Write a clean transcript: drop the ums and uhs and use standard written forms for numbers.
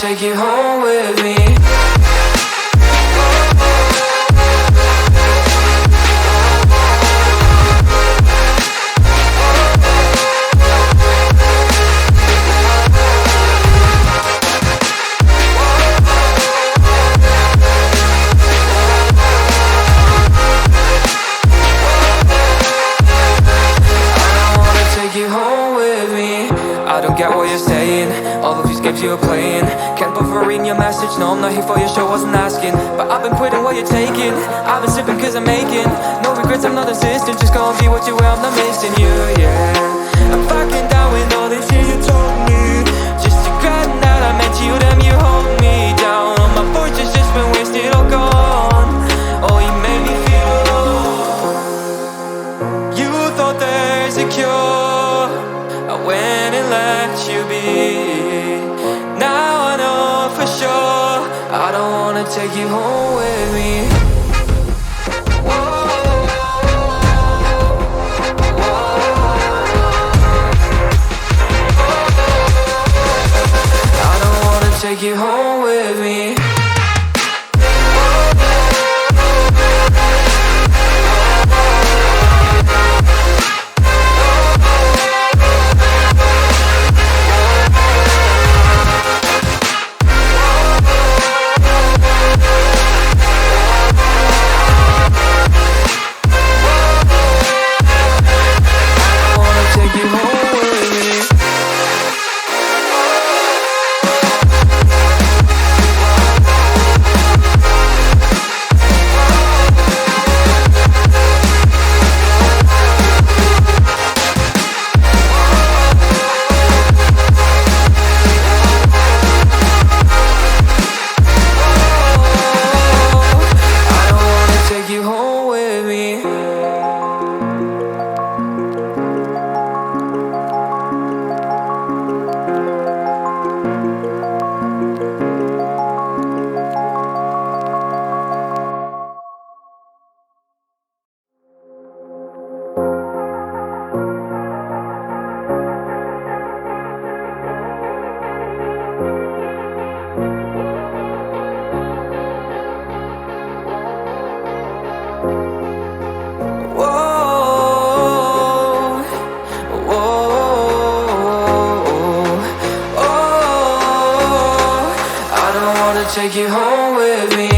take you home with me. I don't get what you're saying, all of these games you're playing. Can't bother reading your message, no I'm not here for your show, wasn't asking. But I've been quitting what you're taking, I've been sipping cause I'm making no regrets, I'm not assistant, just go and be what you were, I'm not missing you, yeah. I'm fucking down with all this shit you told me, just regretting that I met you, damn you hold me down. All my fortune's just been wasted or gone, oh you made me feel alone. You thought there's a cure, I went and let you be. Now I know for sure I don't wanna take you home with me. I don't wanna take you home with me. Take you home with me.